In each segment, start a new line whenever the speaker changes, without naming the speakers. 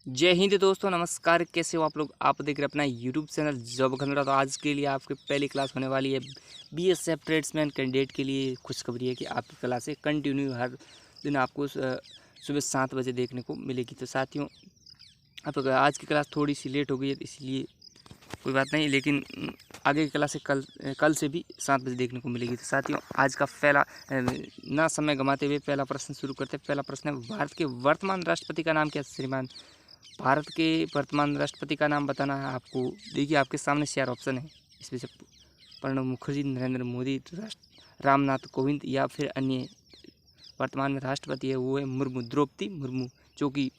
जय हिंद दोस्तों, नमस्कार। कैसे हो आप लोग? आप देख रहे हैं अपना यूट्यूब चैनल जॉब खंडरा। तो आज के लिए आपकी पहली क्लास होने वाली है बीएसएफ ट्रेड्समैन कैंडिडेट के लिए। खुशखबरी है कि आपकी क्लासें कंटिन्यू हर दिन आपको सुबह 7 बजे देखने को मिलेगी। तो साथियों, आप आज की क्लास थोड़ी सी लेट हो गई है, इसलिए कोई बात नहीं, लेकिन आगे की क्लासें कल से भी 7 बजे देखने को मिलेगी। तो साथियों, आज का पहला ना समय गंवाते हुए पहला प्रश्न शुरू करते हैं। पहला प्रश्न है, भारत के वर्तमान राष्ट्रपति का नाम क्या है श्रीमान? भारत के वर्तमान राष्ट्रपति का नाम बताना है आपको। देखिए, आपके सामने 4 ऑप्शन है। इसमें से प्रणब मुखर्जी, नरेंद्र मोदी, रामनाथ कोविंद या फिर अन्य वर्तमान में राष्ट्रपति है वो है मुर्मू, द्रौपदी मुर्मू, जो कि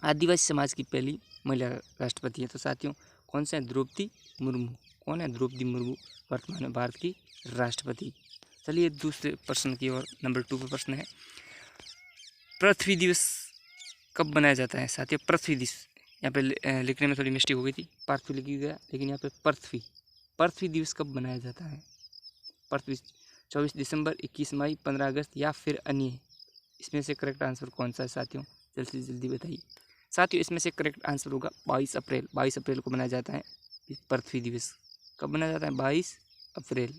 आदिवासी समाज की पहली महिला राष्ट्रपति है। तो साथियों, कौन से हैं? द्रौपदी मुर्मू। कौन है द्रौपदी मुर्मू वर्तमान में भारत की राष्ट्रपति? चलिए दूसरे प्रश्न की ओर। नंबर 2 पे प्रश्न है, पृथ्वी दिवस कब मनाया जाता है? साथियों, पृथ्वी दिवस, यहाँ पे लिखने में थोड़ी मिस्टेक हो गई थी, पृथ्वी लिखी गया, लेकिन यहाँ पे पृथ्वी दिवस कब मनाया जाता है? पृथ्वी 24 दिसंबर, 21 मई, 15 अगस्त या फिर अन्य? इसमें से करेक्ट आंसर कौन सा है साथियों? जल्दी से जल्दी बताइए। साथियों, इसमें से करेक्ट आंसर होगा 22 अप्रैल। 22 अप्रैल को मनाया जाता है पृथ्वी दिवस। कब मनाया जाता है? 22 अप्रैल।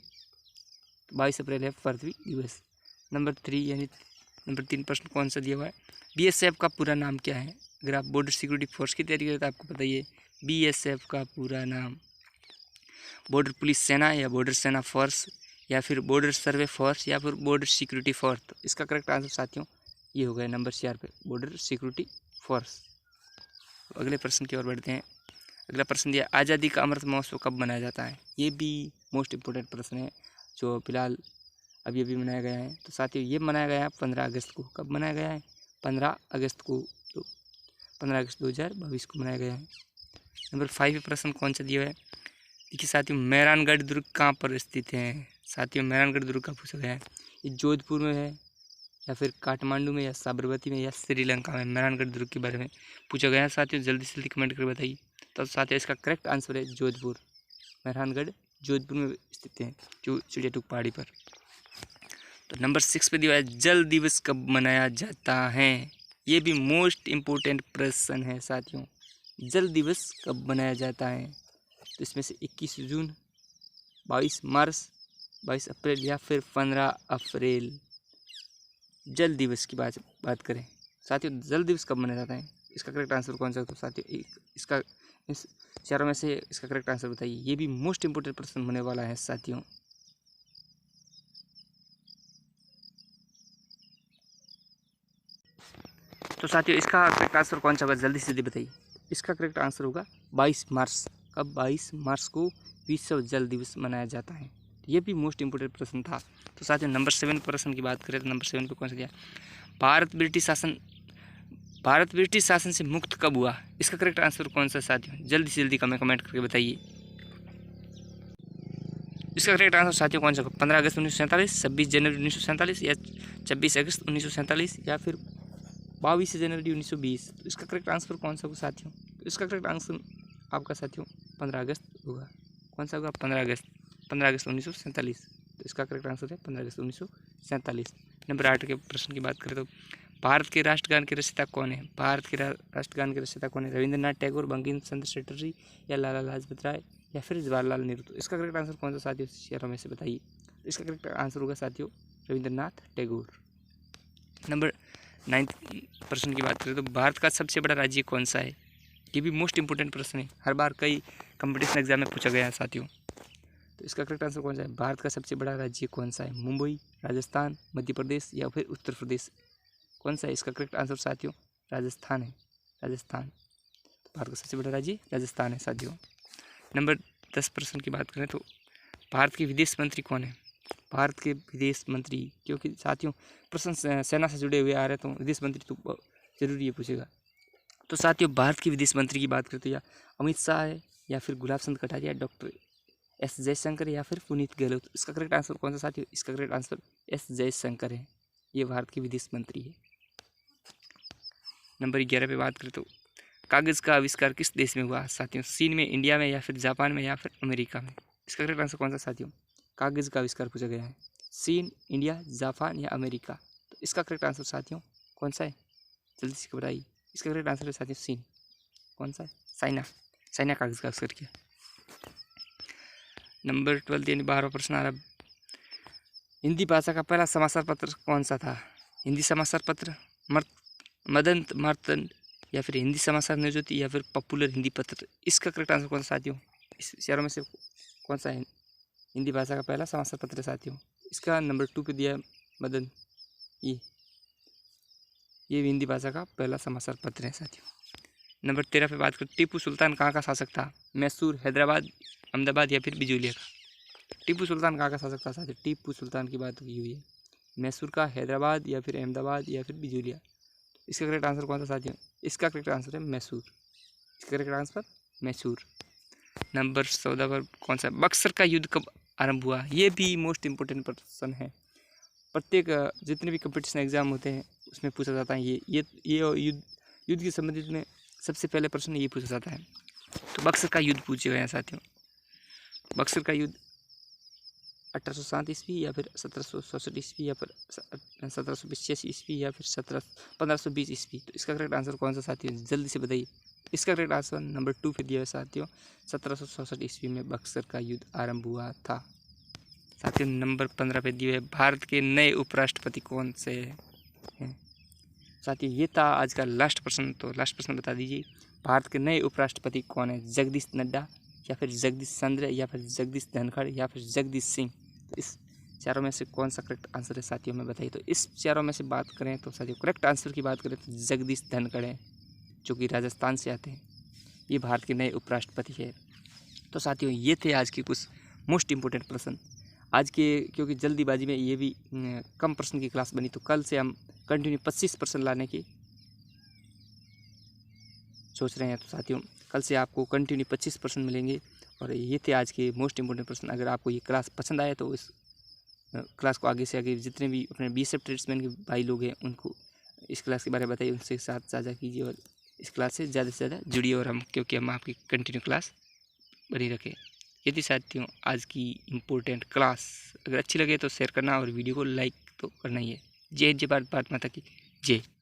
22 अप्रैल है पृथ्वी दिवस। नंबर 3 यानी नंबर 3 प्रश्न कौन सा दिया हुआ है? बीएसएफ का पूरा नाम क्या है? अगर आप बॉर्डर सिक्योरिटी फोर्स की तैयारी करें तो आपको बताइए बीएसएफ का पूरा नाम। बॉर्डर पुलिस सेना या बॉर्डर सेना फोर्स या फिर बॉर्डर सर्वे फोर्स या फिर बॉर्डर सिक्योरिटी फोर्स? तो इसका करेक्ट आंसर साथियों ये हो गया नंबर 4 पे, बॉर्डर सिक्योरिटी फोर्स। अगले प्रश्न की ओर बढ़ते हैं। अगला प्रश्न दिया, आज़ादी का अमृत महोत्सव कब मनाया जाता है? ये भी मोस्ट इम्पोर्टेंट प्रश्न है, जो फिलहाल अभी अभी मनाया गया है। तो साथियों, ये मनाया गया है 15 अगस्त को। कब मनाया गया है? 15 अगस्त को। तो 15 अगस्त 2022 को मनाया गया है। नंबर 5 पे प्रश्न कौन सा दिया है? देखिए साथियों, मेहरानगढ़ दुर्ग कहाँ पर स्थित है? साथियों, मेहरानगढ़ दुर्ग का पूछा गया है। ये जोधपुर में है या फिर काठमांडू में या साबरमती में या श्रीलंका में? मेहरानगढ़ दुर्ग के बारे में पूछा गया है साथियों, जल्दी से जल्दी कमेंट करके बताइए। तो साथियों, इसका करेक्ट आंसर है जोधपुर। मेहरानगढ़ जोधपुर में स्थित है, जो चिड़ियाटूक पहाड़ी पर। तो नंबर 6 पे दिया है, जल दिवस कब मनाया जाता है? ये भी मोस्ट इम्पोर्टेंट प्रश्न है साथियों, जल दिवस कब मनाया जाता है? तो इसमें से 21 जून, 22 मार्च, 22 अप्रैल या फिर 15 अप्रैल? जल दिवस की बात करें साथियों, जल दिवस कब मनाया जाता है? इसका करेक्ट आंसर कौन सा? तो साथियों, इसका इस चारों में से इसका करेक्ट आंसर बताइए। ये भी मोस्ट इम्पोर्टेंट प्रश्न होने वाला है साथियों। तो साथियों, इसका करेक्ट आंसर कौन सा होगा? जल्दी से जल्दी बताइए। इसका करेक्ट आंसर होगा 22 मार्च। कब? 22 मार्च को विश्व जल दिवस मनाया जाता है। ये भी मोस्ट इम्पोर्टेंट प्रश्न था। तो साथियों, नंबर 7 प्रश्न की बात करें तो नंबर 7 पे कौन सा दिया? भारत ब्रिटिश शासन से मुक्त कब हुआ? इसका करेक्ट आंसर कौन सा साथियों? जल्दी से जल्दी कमेंट करके बताइए। इसका करेक्ट आंसर साथियों कौन सा? 15 अगस्त 1947, 26 जनवरी 1947 या 26 अगस्त 1947 या फिर 22 जनवरी 1920? तो इसका करेक्ट आंसर कौन सा होगा साथियों? तो इसका करेक्ट आंसर आपका साथियों 15 अगस्त होगा। कौन सा होगा? 15 अगस्त 1947। तो इसका करेक्ट आंसर है 15 अगस्त 1947। नंबर 8 के प्रश्न की बात करें तो भारत के राष्ट्रगान के रचयिता कौन है? भारत के राष्ट्रगान के रचयिता कौन है? रविंद्रनाथ टैगोर, बंकिम चंद्र चटर्जी या लाला लाजपत राय या फिर जवाहरलाल नेहरू? तो इसका करेक्ट आंसर कौन सा साथियों? चारों में से बताइए। इसका करेक्ट आंसर होगा साथियों रविंद्रनाथ टैगोर। नंबर 9 प्रश्न की बात करें तो भारत का सबसे बड़ा राज्य कौन सा है? ये भी मोस्ट इंपोर्टेंट प्रश्न है, हर बार कई कंपटीशन एग्जाम में पूछा गया है साथियों। तो इसका करेक्ट आंसर कौन सा है? भारत का सबसे बड़ा राज्य कौन सा है? मुंबई, राजस्थान, मध्य प्रदेश या फिर उत्तर प्रदेश? कौन सा है इसका करेक्ट आंसर साथियों? राजस्थान है, राजस्थान। भारत का सबसे बड़ा राज्य राजस्थान है साथियों। नंबर 10 प्रश्न की बात करें तो भारत के विदेश मंत्री कौन है? भारत के विदेश मंत्री, क्योंकि साथियों प्रश्न सेना से जुड़े हुए आ रहे हैं तो विदेश मंत्री तो जरूरी है पूछेगा। तो साथियों, भारत के विदेश मंत्री की बात करें तो या अमित शाह है या फिर गुलाब चंद कटारिया, डॉक्टर एस जयशंकर या फिर पुनीत गहलोत? इसका करेक्ट आंसर कौन सा साथियों? इसका करेक्ट आंसर एस जयशंकर है, ये भारत के विदेश मंत्री है। नंबर 11 पे बात करें तो कागज़ का आविष्कार किस देश में हुआ साथियों? चीन में, इंडिया में या फिर जापान में या फिर अमेरिका में? इसका करेक्ट आंसर कौन सा साथियों? कागज़ का आविष्कार पूछा गया है, चीन, इंडिया, जापान या अमेरिका? तो इसका करेक्ट आंसर साथियों कौन सा है? जल्दी से बताइए। इसका करेक्ट आंसर है साथियों चीन। कौन सा है? साइना कागज़ का अक्षर क्या? नंबर 12 यानी 12वां प्रश्न आ रहा है, हिंदी भाषा का पहला समाचार पत्र कौन सा था? हिंदी समाचार पत्र, मदंत मार्तंड, या फिर हिंदी समाचार न्यूज़ज्योति, या फिर पॉपुलर हिंदी पत्र। इसका करेक्ट आंसर कौन सा साथियों? इस चारों में से कौन सा है हिंदी भाषा का पहला समाचार पत्र साथियों? इसका नंबर 2 पे दिया है मदन। ये हिंदी भाषा का पहला समाचार पत्र है साथियों। नंबर 13 पे बात करें, टीपू सुल्तान कहाँ का शासक था? मैसूर, हैदराबाद, अहमदाबाद, या फिर बिजूलिया का। टीपू सुल्तान कहाँ का शासक था साथियों? टीपू सुल्तान की बात की हुई है। मैसूर का, हैदराबाद, या फिर अहमदाबाद, या फिर बिजूलिया। इसका करेक्ट आंसर कौन सा साथियों? इसका करेक्ट आंसर है मैसूर। इसका करेक्ट आंसर मैसूर। नंबर 14 पर कौन सा? बक्सर का युद्ध कब आरंभ हुआ? ये भी मोस्ट इम्पोर्टेंट प्रश्न है। प्रत्येक जितने भी कंपटीशन एग्जाम होते हैं उसमें पूछा जाता है ये युद्ध के संबंधित में सबसे पहले प्रश्न ये पूछा जाता है। तो बक्सर का युद्ध पूछे गए हैं साथियों। बक्सर का युद्ध 1807 ईस्वी, या फिर 1767 ईस्वी, या फिर 1785 ईस्वी, या फिर 1520 ईस्वी। तो इसका करेक्ट आंसर कौन सा साथियों? जल्दी से बताइए। इसका करेक्ट आंसर नंबर 2 पे दिया है साथियों, 1767 ईस्वी में बक्सर का युद्ध आरंभ हुआ था साथियों। नंबर 15 पे दिया है, भारत के नए उपराष्ट्रपति कौन से हैं साथियों? ये था आज का लास्ट प्रश्न। तो लास्ट प्रश्न बता दीजिए, भारत के नए उपराष्ट्रपति कौन है? जगदीश नड्डा, या फिर जगदीश चंद्र, या फिर जगदीश धनखड़, या फिर जगदीश सिंह। तो इस चारों में से कौन सा करेक्ट आंसर है साथियों में बताइए। तो इस चारों में से बात करें तो साथियों करेक्ट आंसर की बात करें तो जगदीश धनखड़ है, जो कि राजस्थान से आते हैं। ये भारत के नए उपराष्ट्रपति है। तो साथियों ये थे आज के कुछ मोस्ट इम्पोर्टेंट प्रश्न आज के, क्योंकि जल्दीबाजी में ये भी कम प्रश्न की क्लास बनी, तो कल से हम कंटिन्यू 25 प्रश्न लाने की सोच रहे हैं। तो साथियों कल से आपको कंटिन्यू 25 प्रश्न मिलेंगे। और ये थे आज के मोस्ट इम्पोर्टेंट प्रश्न। अगर आपको ये क्लास पसंद आए तो इस क्लास को आगे से आगे जितने भी अपने बीएसएफ ट्रेड्समैन के भाई लोग हैं उनको इस क्लास के बारे में बताइए, उनसे साथ साझा कीजिए और इस क्लास से ज़्यादा से ज़्यादा जुड़िए, और क्योंकि हम आपकी कंटिन्यू क्लास बनी रखें। यदि साथियों आज की इम्पोर्टेंट क्लास अगर अच्छी लगे तो शेयर करना और वीडियो को लाइक तो करना ही है। जय जय भारत माता की जय।